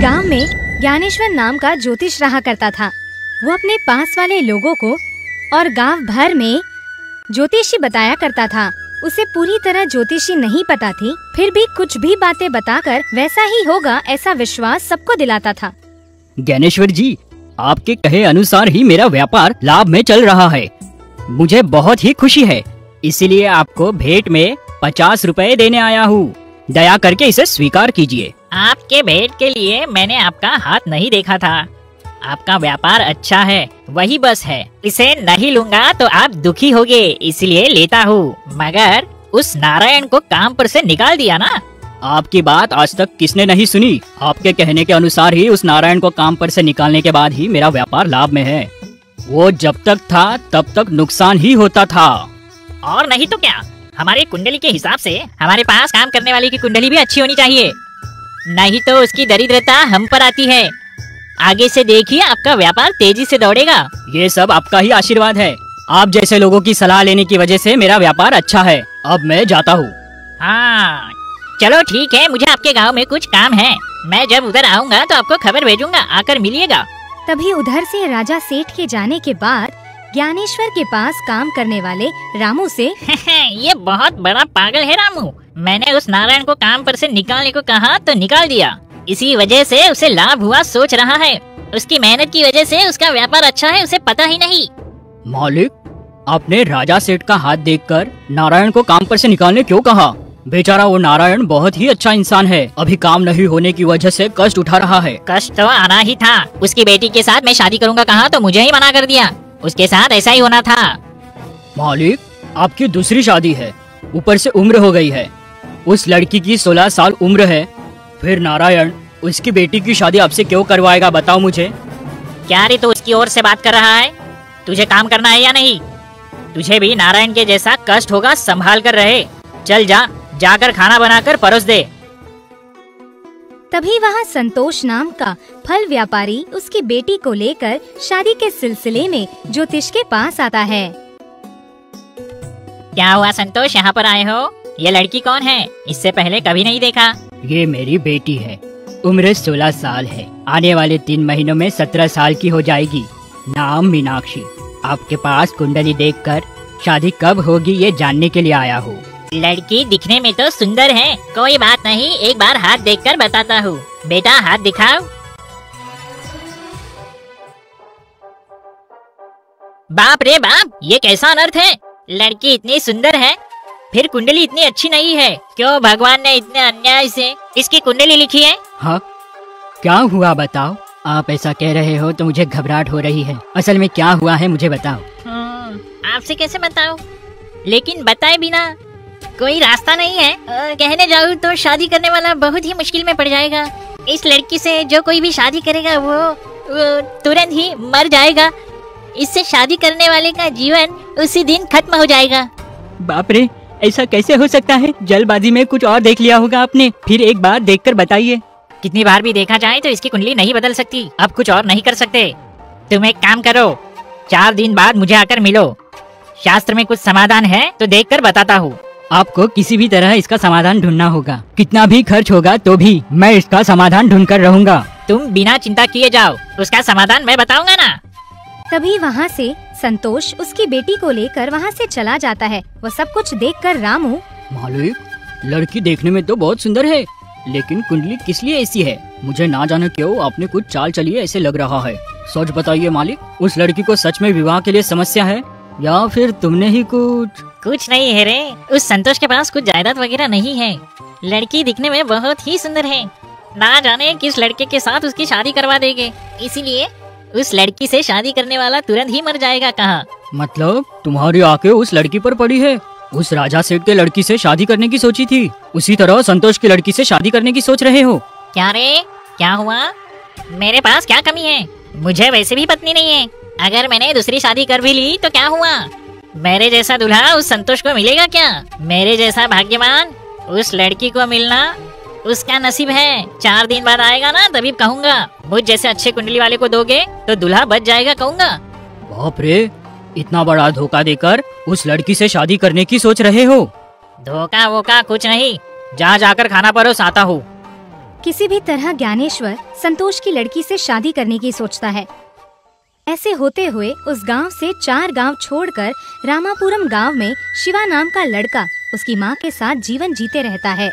गांव में ज्ञानेश्वर नाम का ज्योतिष रहा करता था। वो अपने पास वाले लोगों को और गांव भर में ज्योतिषी बताया करता था। उसे पूरी तरह ज्योतिषी नहीं पता थी, फिर भी कुछ भी बातें बताकर वैसा ही होगा ऐसा विश्वास सबको दिलाता था। ज्ञानेश्वर जी, आपके कहे अनुसार ही मेरा व्यापार लाभ में चल रहा है। मुझे बहुत ही खुशी है, इसीलिए आपको भेंट में 50 रुपए देने आया हूँ। दया करके इसे स्वीकार कीजिए। आपके भेंट के लिए मैंने आपका हाथ नहीं देखा था। आपका व्यापार अच्छा है, वही बस है। इसे नहीं लूंगा तो आप दुखी होगे, इसलिए लेता हूँ। मगर उस नारायण को काम पर से निकाल दिया ना। आपकी बात आज तक किसने नहीं सुनी। आपके कहने के अनुसार ही उस नारायण को काम पर से निकालने के बाद ही मेरा व्यापार लाभ में है। वो जब तक था तब तक नुकसान ही होता था। और नहीं तो क्या, हमारी कुंडली के हिसाब से हमारे पास काम करने वाले की कुंडली भी अच्छी होनी चाहिए, नहीं तो उसकी दरिद्रता हम पर आती है। आगे से देखिए, आपका व्यापार तेजी से दौड़ेगा। ये सब आपका ही आशीर्वाद है। आप जैसे लोगों की सलाह लेने की वजह से मेरा व्यापार अच्छा है। अब मैं जाता हूँ। हाँ चलो ठीक है, मुझे आपके गांव में कुछ काम है। मैं जब उधर आऊँगा तो आपको खबर भेजूंगा, आकर मिलिएगा। तभी उधर से राजा सेठ के जाने के बाद ज्ञानेश्वर के पास काम करने वाले रामू से ये बहुत बड़ा पागल है रामू। मैंने उस नारायण को काम पर से निकालने को कहा तो निकाल दिया। इसी वजह से उसे लाभ हुआ सोच रहा है। उसकी मेहनत की वजह से उसका व्यापार अच्छा है, उसे पता ही नहीं। मालिक, आपने राजा सेठ का हाथ देखकर नारायण को काम पर से निकालने क्यों कहा? बेचारा वो नारायण बहुत ही अच्छा इंसान है। अभी काम नहीं होने की वजह से कष्ट उठा रहा है। कष्ट तो आना ही था। उसकी बेटी के साथ मैं शादी करूंगा कहा तो मुझे ही मना कर दिया। उसके साथ ऐसा ही होना था। मालिक, आपकी दूसरी शादी है, ऊपर से उम्र हो गई है। उस लड़की की 16 साल उम्र है। फिर नारायण उसकी बेटी की शादी आपसे क्यों करवाएगा, बताओ मुझे। क्या रे, तो उसकी ओर से बात कर रहा है? तुझे काम करना है या नहीं? तुझे भी नारायण के जैसा कष्ट होगा, संभाल कर रहे। चल जाकर खाना बनाकर परोस दे। तभी वहाँ संतोष नाम का फल व्यापारी उसकी बेटी को लेकर शादी के सिलसिले में ज्योतिष के पास आता है। क्या हुआ संतोष, यहाँ पर आए हो? ये लड़की कौन है? इससे पहले कभी नहीं देखा। ये मेरी बेटी है, उम्र 16 साल है। आने वाले 3 महीनों में 17 साल की हो जाएगी। नाम मीनाक्षी। आपके पास कुंडली देखकर शादी कब होगी ये जानने के लिए आया हूँ। लड़की दिखने में तो सुंदर है, कोई बात नहीं, एक बार हाथ देखकर बताता हूँ। बेटा हाथ दिखाओ। बाप रे बाप, ये कैसा अनर्थ है? लड़की इतनी सुंदर है, फिर कुंडली इतनी अच्छी नहीं है। क्यों भगवान ने इतने अन्याय से इसकी कुंडली लिखी है? हाँ, क्या हुआ बताओ। आप ऐसा कह रहे हो तो मुझे घबराहट हो रही है। असल में क्या हुआ है मुझे बताओ। आपसे कैसे बताऊं? लेकिन बताए बिना कोई रास्ता नहीं है। कहने जाऊँ तो शादी करने वाला बहुत ही मुश्किल में पड़ जाएगा। इस लड़की से जो कोई भी शादी करेगा वो तुरंत ही मर जाएगा। इससे शादी करने वाले का जीवन उसी दिन खत्म हो जाएगा। बाप रे, ऐसा कैसे हो सकता है? जल्दबाजी में कुछ और देख लिया होगा आपने। फिर एक बार देखकर बताइए। कितनी बार भी देखा जाए तो इसकी कुंडली नहीं बदल सकती। अब कुछ और नहीं कर सकते। तुम एक काम करो, 4 दिन बाद मुझे आकर मिलो। शास्त्र में कुछ समाधान है तो देखकर बताता हूँ। आपको किसी भी तरह इसका समाधान ढूंढना होगा। कितना भी खर्च होगा तो भी मैं इसका समाधान ढूंढ कर रहूँगा। तुम बिना चिंता किए जाओ, उसका समाधान मैं बताऊंगा ना। तभी वहाँ से संतोष उसकी बेटी को लेकर वहाँ से चला जाता है। वो सब कुछ देखकर रामू, मालिक, लड़की देखने में तो बहुत सुंदर है, लेकिन कुंडली किस लिए ऐसी है? मुझे ना जाने क्यों आपने कुछ चाल चली है ऐसे लग रहा है। सच बताइए मालिक, उस लड़की को सच में विवाह के लिए समस्या है या फिर तुमने ही कुछ नहीं है रे। उस संतोष के पास कुछ जायदाद वगैरह नहीं है। लड़की दिखने में बहुत ही सुंदर है। ना जाने किस लड़के के साथ उसकी शादी करवा देंगे, इसीलिए उस लड़की से शादी करने वाला तुरंत ही मर जाएगा। कहाँ? मतलब तुम्हारी आंखें उस लड़की पर पड़ी है। उस राजा सेठ के लड़की से शादी करने की सोची थी, उसी तरह संतोष की लड़की से शादी करने की सोच रहे हो। क्या रे, क्या हुआ? मेरे पास क्या कमी है? मुझे वैसे भी पत्नी नहीं है। अगर मैंने दूसरी शादी कर भी ली तो क्या हुआ? मेरे जैसा दूल्हा उस संतोष को मिलेगा क्या? मेरे जैसा भाग्यवान उस लड़की को मिलना उसका नसीब है। 4 दिन बाद आएगा ना, तभी कहूँगा। मुझ जैसे अच्छे कुंडली वाले को दोगे तो दूल्हा बच जाएगा, कहूँगा। बाप रे, इतना बड़ा धोखा देकर उस लड़की से शादी करने की सोच रहे हो? धोखा वोखा कुछ नहीं, जाकर खाना परोस आता हूँ। किसी भी तरह ज्ञानेश्वर संतोष की लड़की से शादी करने की सोचता है। ऐसे होते हुए उस गांव से 4 गांव छोड़कर रामापुरम गांव में शिवा नाम का लड़का उसकी माँ के साथ जीवन जीते रहता है।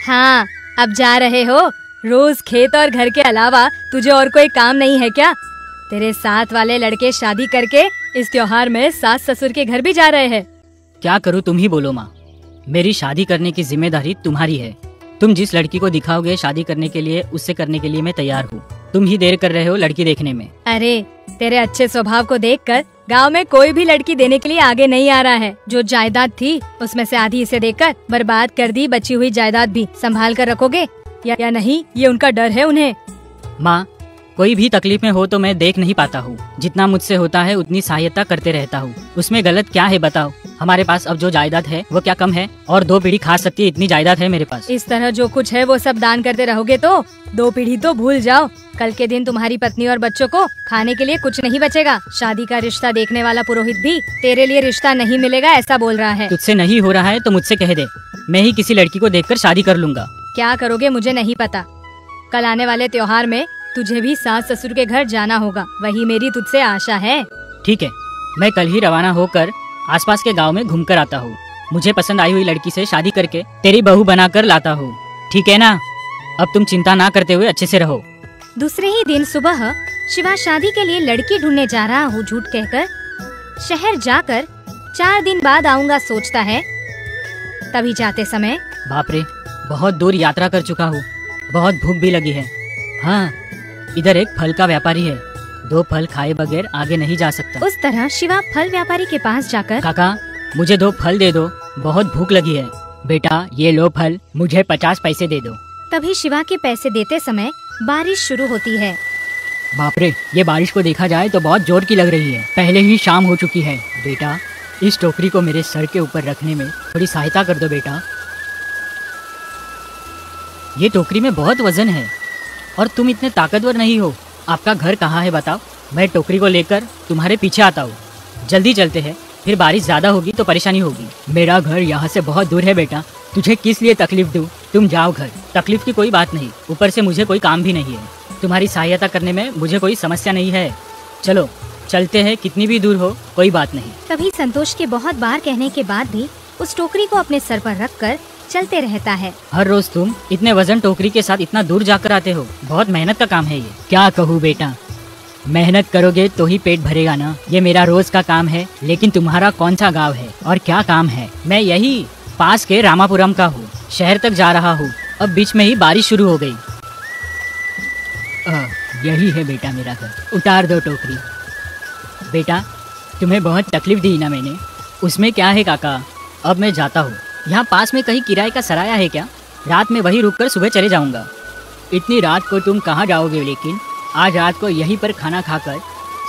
हाँ, अब जा रहे हो? रोज खेत और घर के अलावा तुझे और कोई काम नहीं है क्या? तेरे साथ वाले लड़के शादी करके इस त्योहार में सास ससुर के घर भी जा रहे हैं। क्या करूँ, तुम ही बोलो माँ। मेरी शादी करने की जिम्मेदारी तुम्हारी है। तुम जिस लड़की को दिखाओगे शादी करने के लिए, उससे करने के लिए मैं तैयार हूँ। तुम ही देर कर रहे हो लड़की देखने में। अरे, तेरे अच्छे स्वभाव को देखकर गांव में कोई भी लड़की देने के लिए आगे नहीं आ रहा है। जो जायदाद थी उसमें से आधी इसे देकर बर्बाद कर दी। बची हुई जायदाद भी संभाल कर रखोगे या नहीं, ये उनका डर है उन्हें। माँ, कोई भी तकलीफ में हो तो मैं देख नहीं पाता हूँ। जितना मुझसे होता है उतनी सहायता करते रहता हूँ। उसमें गलत क्या है बताओ? हमारे पास अब जो जायदाद है वो क्या कम है? और 2 पीढ़ी खा सकती है इतनी जायदाद है मेरे पास। इस तरह जो कुछ है वो सब दान करते रहोगे तो 2 पीढ़ी तो भूल जाओ। कल के दिन तुम्हारी पत्नी और बच्चों को खाने के लिए कुछ नहीं बचेगा। शादी का रिश्ता देखने वाला पुरोहित भी तेरे लिए रिश्ता नहीं मिलेगा ऐसा बोल रहा है। तुझसे नहीं हो रहा है तो मुझसे कह दे, मैं ही किसी लड़की को देखकर शादी कर लूंगा। क्या करोगे मुझे नहीं पता। कल आने वाले त्योहार में तुझे भी सास ससुर के घर जाना होगा, वही मेरी तुझसे आशा है। ठीक है, मैं कल ही रवाना होकर आसपास के गांव में घूमकर आता हूँ। मुझे पसंद आई हुई लड़की से शादी करके तेरी बहू बनाकर लाता हूँ। ठीक है ना? अब तुम चिंता ना करते हुए अच्छे से रहो। दूसरे ही दिन सुबह शिवा शादी के लिए लड़की ढूंढने जा रहा हूँ झूठ कहकर शहर जाकर 4 दिन बाद आऊँगा सोचता है। तभी जाते समय बाप रे, बहुत दूर यात्रा कर चुका हूँ, बहुत भूख भी लगी है। हाँ, इधर एक फल का व्यापारी है, 2 फल खाए बगैर आगे नहीं जा सकता। उस तरह शिवा फल व्यापारी के पास जाकर, काका मुझे 2 फल दे दो, बहुत भूख लगी है। बेटा ये लो फल, मुझे 50 पैसे दे दो। तभी शिवा के पैसे देते समय बारिश शुरू होती है। बाप रे, ये बारिश को देखा जाए तो बहुत जोर की लग रही है। पहले ही शाम हो चुकी है। बेटा इस टोकरी को मेरे सर के ऊपर रखने में थोड़ी सहायता कर दो बेटा। ये टोकरी में बहुत वजन है और तुम इतने ताकतवर नहीं हो। आपका घर कहाँ है बताओ? मैं टोकरी को लेकर तुम्हारे पीछे आता हूँ। जल्दी चलते हैं, फिर बारिश ज्यादा होगी तो परेशानी होगी। मेरा घर यहाँ से बहुत दूर है बेटा, तुझे किस लिए तकलीफ दूँ? तुम जाओ घर, तकलीफ की कोई बात नहीं। ऊपर से मुझे कोई काम भी नहीं है, तुम्हारी सहायता करने में मुझे कोई समस्या नहीं है। चलो चलते हैं, कितनी भी दूर हो कोई बात नहीं। तभी संतोष के बहुत बार कहने के बाद भी उस टोकरी को अपने सर पर रखकर चलते रहता है। हर रोज तुम इतने वजन टोकरी के साथ इतना दूर जाकर आते हो, बहुत मेहनत का काम है ये। क्या कहूँ बेटा, मेहनत करोगे तो ही पेट भरेगा ना। ये मेरा रोज का काम है। लेकिन तुम्हारा कौन सा गांव है और क्या काम है? मैं यही पास के रामापुरम का हूँ, शहर तक जा रहा हूँ। अब बीच में ही बारिश शुरू हो गई। यही है बेटा मेरा घर, उतार दो टोकरी। बेटा तुम्हें बहुत तकलीफ दी ना मैंने, उसमें क्या है काका। अब मैं जाता हूँ। यहाँ पास में कहीं किराए का सराया है क्या? रात में वहीं रुककर सुबह चले जाऊँगा। इतनी रात को तुम कहाँ जाओगे? लेकिन आज रात को यहीं पर खाना खाकर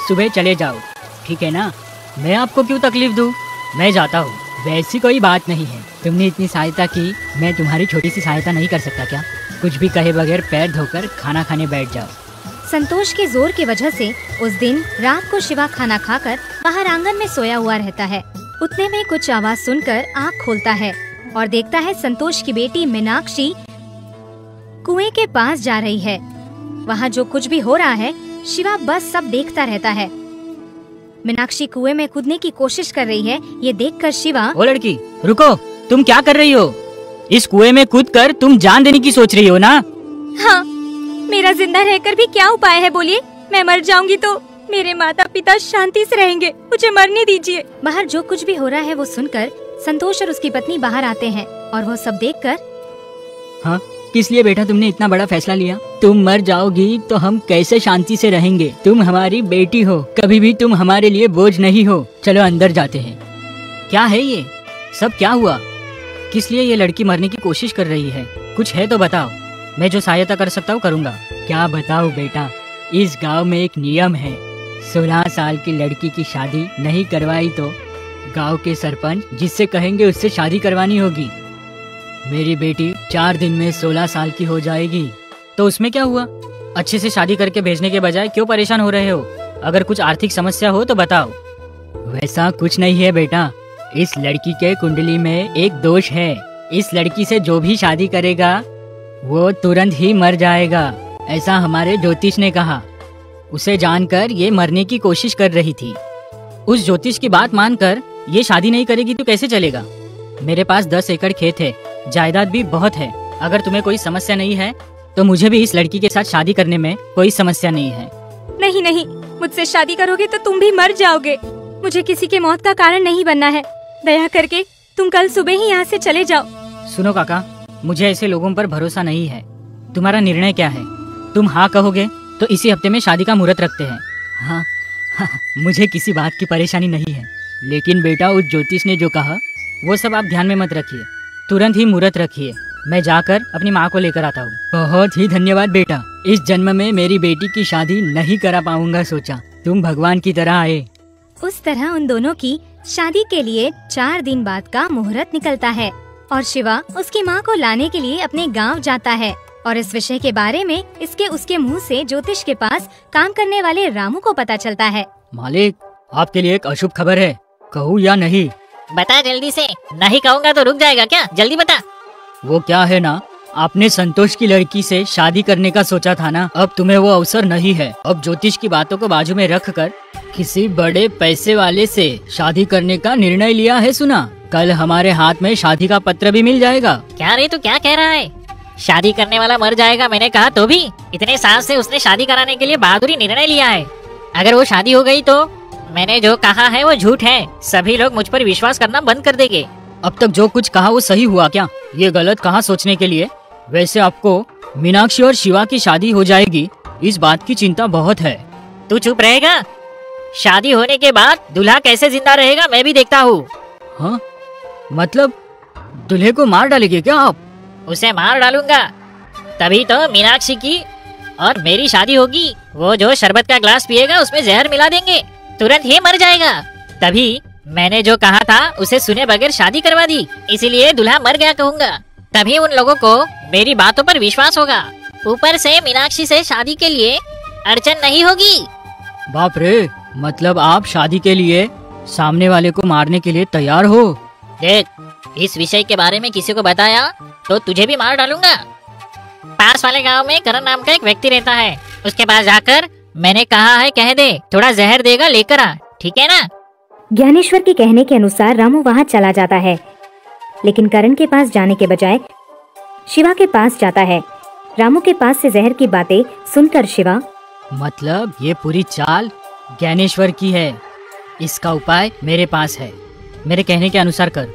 सुबह चले जाओ, ठीक है ना? मैं आपको क्यों तकलीफ दूँ? मैं जाता हूँ। वैसी कोई बात नहीं है, तुमने इतनी सहायता की, मैं तुम्हारी छोटी सी सहायता नहीं कर सकता क्या? कुछ भी कहे बगैर पैर धोकर खाना खाने बैठ जाओ। संतोष के जोर की वजह से उस दिन रात को शिवा खाना खाकर बाहर आंगन में सोया हुआ रहता है। उतने में कुछ आवाज सुनकर आँख खोलता है और देखता है संतोष की बेटी मीनाक्षी कुएं के पास जा रही है। वहाँ जो कुछ भी हो रहा है शिवा बस सब देखता रहता है। मीनाक्षी कुएं में कूदने की कोशिश कर रही है। ये देखकर शिवा, ओ लड़की रुको, तुम क्या कर रही हो? इस कुएं में कूदकर तुम जान देने की सोच रही हो ना? हाँ, मेरा जिंदा रहकर भी क्या उपाय है बोलिए? मैं मर जाऊंगी तो मेरे माता पिता शांति से रहेंगे, मुझे मरने दीजिए। बाहर जो कुछ भी हो रहा है वो सुनकर संतोष और उसकी पत्नी बाहर आते हैं और वो सब देखकर, हाँ किस लिए बेटा तुमने इतना बड़ा फैसला लिया? तुम मर जाओगी तो हम कैसे शांति से रहेंगे? तुम हमारी बेटी हो, कभी भी तुम हमारे लिए बोझ नहीं हो। चलो अंदर जाते हैं। क्या है ये सब, क्या हुआ? किस लिए ये लड़की मरने की कोशिश कर रही है? कुछ है तो बताओ, मैं जो सहायता कर सकता हूँ करूँगा। क्या बताओ बेटा, इस गांव में एक नियम है, 16 साल की लड़की की शादी नहीं करवाई तो गांव के सरपंच जिससे कहेंगे उससे शादी करवानी होगी। मेरी बेटी 4 दिन में 16 साल की हो जाएगी। तो उसमें क्या हुआ? अच्छे से शादी करके भेजने के बजाय क्यों परेशान हो रहे हो? अगर कुछ आर्थिक समस्या हो तो बताओ। वैसा कुछ नहीं है बेटा, इस लड़की के कुंडली में एक दोष है। इस लड़की से जो भी शादी करेगा वो तुरंत ही मर जाएगा, ऐसा हमारे ज्योतिष ने कहा। उसे जानकर ये मरने की कोशिश कर रही थी। उस ज्योतिष की बात मानकर ये शादी नहीं करेगी तो कैसे चलेगा? मेरे पास 10 एकड़ खेत है, जायदाद भी बहुत है। अगर तुम्हें कोई समस्या नहीं है तो मुझे भी इस लड़की के साथ शादी करने में कोई समस्या नहीं है। नहीं नहीं, मुझसे शादी करोगे तो तुम भी मर जाओगे। मुझे किसी के मौत का कारण नहीं बनना है। दया करके तुम कल सुबह ही यहाँ से चले जाओ। सुनो काका, मुझे ऐसे लोगों पर भरोसा नहीं है। तुम्हारा निर्णय क्या है? तुम हाँ कहोगे तो इसी हफ्ते में शादी का मुहूर्त रखते हैं। हाँ, मुझे किसी बात की परेशानी नहीं है, लेकिन बेटा उस ज्योतिष ने जो कहा वो सब आप ध्यान में मत रखिए। तुरंत ही मुहूर्त रखिए। मैं जाकर अपनी माँ को लेकर आता हूँ। बहुत ही धन्यवाद बेटा। इस जन्म में मेरी बेटी की शादी नहीं करा पाऊंगा, सोचा तुम भगवान की तरह आए। उस तरह उन दोनों की शादी के लिए 4 दिन बाद का मुहूर्त निकलता है और शिवा उसकी माँ को लाने के लिए अपने गांव जाता है। और इस विषय के बारे में इसके उसके मुंह से ज्योतिष के पास काम करने वाले रामू को पता चलता है। मालिक, आपके लिए एक अशुभ खबर है, कहूँ या नहीं? बता जल्दी से, नहीं कहूँगा तो रुक जाएगा क्या? जल्दी बता। वो क्या है ना, आपने संतोष की लड़की से शादी करने का सोचा था ना, अब तुम्हें वो अवसर नहीं है। अब ज्योतिष की बातों को बाजू में रखकर किसी बड़े पैसे वाले से शादी करने का निर्णय लिया है, सुना? कल हमारे हाथ में शादी का पत्र भी मिल जाएगा। क्या रे, तू क्या कह रहा है? शादी करने वाला मर जाएगा मैंने कहा तो भी इतने साल से उसने शादी कराने के लिए बहादुरी निर्णय लिया है। अगर वो शादी हो गई तो मैंने जो कहा है वो झूठ है। सभी लोग मुझ पर विश्वास करना बंद कर देंगे। अब तक जो कुछ कहा वो सही हुआ क्या? ये गलत कहा सोचने के लिए। वैसे आपको मीनाक्षी और शिवा की शादी हो जाएगी, इस बात की चिंता बहुत है। तू चुप रहेगा? शादी होने के बाद दूल्हा कैसे जिंदा रहेगा मैं भी देखता हूँ। हाँ, मतलब दूल्हे को मार डालेंगे क्या आप? उसे मार डालूंगा, तभी तो मीनाक्षी की और मेरी शादी होगी। वो जो शरबत का ग्लास पिएगा उसमें जहर मिला देंगे, तुरंत ही मर जाएगा। तभी मैंने जो कहा था उसे सुने बगैर शादी करवा दी, इसीलिए दूल्हा मर गया कहूँगा। तभी उन लोगों को मेरी बातों पर विश्वास होगा। ऊपर से मीनाक्षी से शादी के लिए अड़चन नहीं होगी। बाप रे, मतलब आप शादी के लिए सामने वाले को मारने के लिए तैयार हो? देख, इस विषय के बारे में किसी को बताया तो तुझे भी मार डालूंगा। पास वाले गांव में करण नाम का एक व्यक्ति रहता है, उसके पास जाकर मैंने कहा है कह दे, थोड़ा जहर देगा लेकर आ, ठीक है ना? ज्ञानेश्वर के कहने के अनुसार रामू वहाँ चला जाता है, लेकिन करण के पास जाने के बजाय शिवा के पास जाता है। रामू के पास से जहर की बातें सुनकर शिवा, मतलब ये पूरी चाल ज्ञानेश्वर की है, इसका उपाय मेरे पास है, मेरे कहने के अनुसार कर,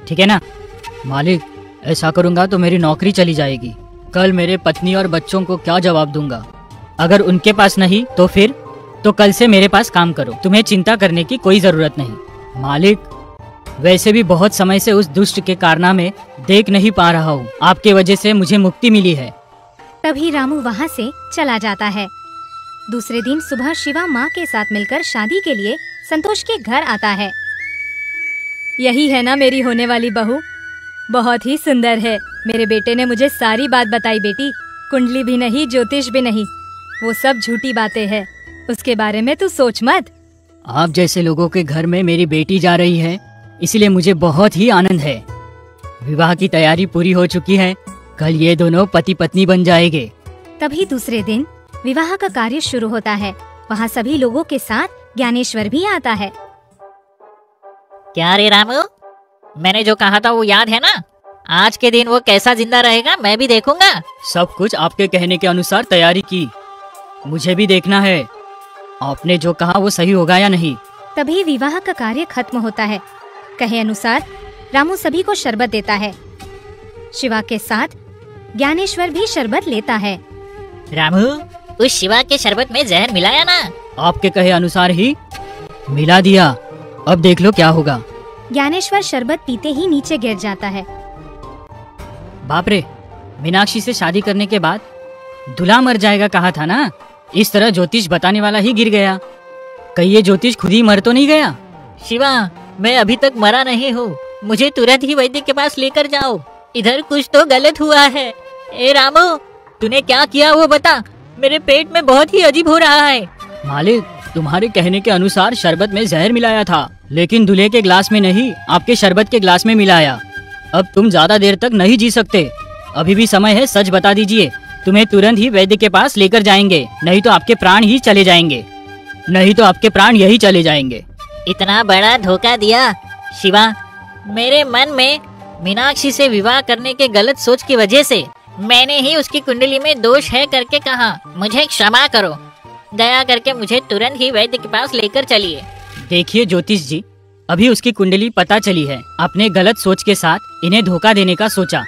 ठीक है ना? मालिक, ऐसा करूंगा तो मेरी नौकरी चली जाएगी। कल मेरे पत्नी और बच्चों को क्या जवाब दूंगा? अगर उनके पास नहीं तो फिर तो कल से मेरे पास काम करो, तुम्हें चिंता करने की कोई जरूरत नहीं। मालिक, वैसे भी बहुत समय से उस दुष्ट के कारनामे देख नहीं पा रहा हूँ, आपके वजह से मुझे मुक्ति मिली है। तभी रामू वहाँ से चला जाता है। दूसरे दिन सुबह शिवा माँ के साथ मिलकर शादी के लिए संतोष के घर आता है। यही है ना मेरी होने वाली बहू, बहुत ही सुंदर है। मेरे बेटे ने मुझे सारी बात बताई बेटी, कुंडली भी नहीं, ज्योतिष भी नहीं, वो सब झूठी बातें हैं, उसके बारे में तू सोच मत। आप जैसे लोगों के घर में मेरी बेटी जा रही है, इसलिए मुझे बहुत ही आनंद है। विवाह की तैयारी पूरी हो चुकी है, कल ये दोनों पति पत्नी बन जाएंगे। तभी दूसरे दिन विवाह का कार्य शुरू होता है। वहाँ सभी लोगों के साथ ज्ञानेश्वर भी आता है। क्या रे रामू, मैंने जो कहा था वो याद है ना? आज के दिन वो कैसा जिंदा रहेगा मैं भी देखूंगा। सब कुछ आपके कहने के अनुसार तैयारी की, मुझे भी देखना है आपने जो कहा वो सही होगा या नहीं। तभी विवाह का कार्य खत्म होता है। कहे अनुसार रामू सभी को शरबत देता है। शिवा के साथ ज्ञानेश्वर भी शरबत लेता है। रामू, उस शिवा के शरबत में जहर मिलाया ना? आपके कहे अनुसार ही मिला दिया, अब देख लो क्या होगा। ज्ञानेश्वर शरबत पीते ही नीचे गिर जाता है। बाप रे, मीनाक्षी से शादी करने के बाद दूल्हा मर जाएगा कहा था ना, इस तरह ज्योतिष बताने वाला ही गिर गया। कहीं ये ज्योतिष खुद ही मर तो नहीं गया? शिवा, मैं अभी तक मरा नहीं हूँ, मुझे तुरंत ही वैद्य के पास लेकर जाओ, इधर कुछ तो गलत हुआ है। ए रामू, तूने क्या किया वो बता, मेरे पेट में बहुत ही अजीब हो रहा है। मालिक, तुम्हारे कहने के अनुसार शरबत में जहर मिलाया था, लेकिन दूल्हे के ग्लास में नहीं, आपके शरबत के ग्लास में मिलाया। अब तुम ज्यादा देर तक नहीं जी सकते, अभी भी समय है, सच बता दीजिए। तुम्हें तुरंत ही वैद्य के पास लेकर जाएंगे, नहीं तो आपके प्राण ही चले जाएंगे। नहीं तो आपके प्राण यही चले जाएंगे। इतना बड़ा धोखा दिया शिवा। मेरे मन में मीनाक्षी से विवाह करने के गलत सोच की वजह से मैंने ही उसकी कुंडली में दोष है करके कहा। मुझे क्षमा करो। दया करके मुझे तुरंत ही वैद्य के पास लेकर चलिए। देखिए ज्योतिष जी, अभी उसकी कुंडली पता चली है। आपने गलत सोच के साथ इन्हें धोखा देने का सोचा।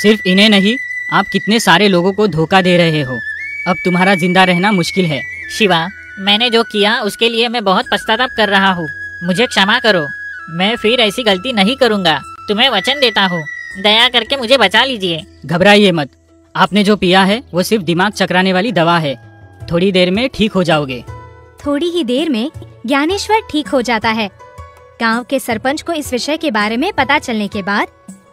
सिर्फ इन्हें नहीं, आप कितने सारे लोगों को धोखा दे रहे हो। अब तुम्हारा जिंदा रहना मुश्किल है। शिवा, मैंने जो किया उसके लिए मैं बहुत पश्चाताप कर रहा हूँ। मुझे क्षमा करो। मैं फिर ऐसी गलती नहीं करूँगा। तुम्हें वचन देता हूँ, दया करके मुझे बचा लीजिए। घबराइए मत। आपने जो पिया है वो सिर्फ दिमाग चकराने वाली दवा है। थोड़ी देर में ठीक हो जाओगे। थोड़ी ही देर में ज्ञानेश्वर ठीक हो जाता है। गांव के सरपंच को इस विषय के बारे में पता चलने के बाद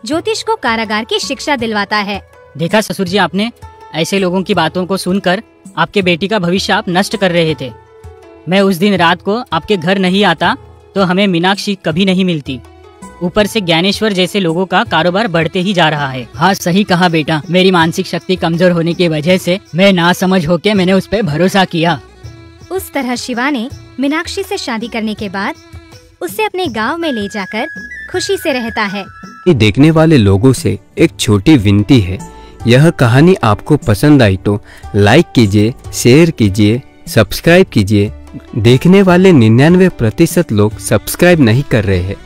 ज्योतिष को कारागार की शिक्षा दिलवाता है। देखा ससुर जी, आपने ऐसे लोगों की बातों को सुनकर आपके बेटी का भविष्य आप नष्ट कर रहे थे। मैं उस दिन रात को आपके घर नहीं आता तो हमें मीनाक्षी कभी नहीं मिलती। ऊपर से ज्ञानेश्वर जैसे लोगों का कारोबार बढ़ते ही जा रहा है। हाँ सही कहा बेटा, मेरी मानसिक शक्ति कमजोर होने की वजह से मैं नासमझ होके मैंने उस पर भरोसा किया। उस तरह शिवा ने मीनाक्षी से शादी करने के बाद उसे अपने गांव में ले जाकर खुशी से रहता है। देखने वाले लोगों से एक छोटी विनती है, यह कहानी आपको पसंद आई तो लाइक कीजिए, शेयर कीजिए, सब्सक्राइब कीजिए। देखने वाले 99% लोग सब्सक्राइब नहीं कर रहे हैं।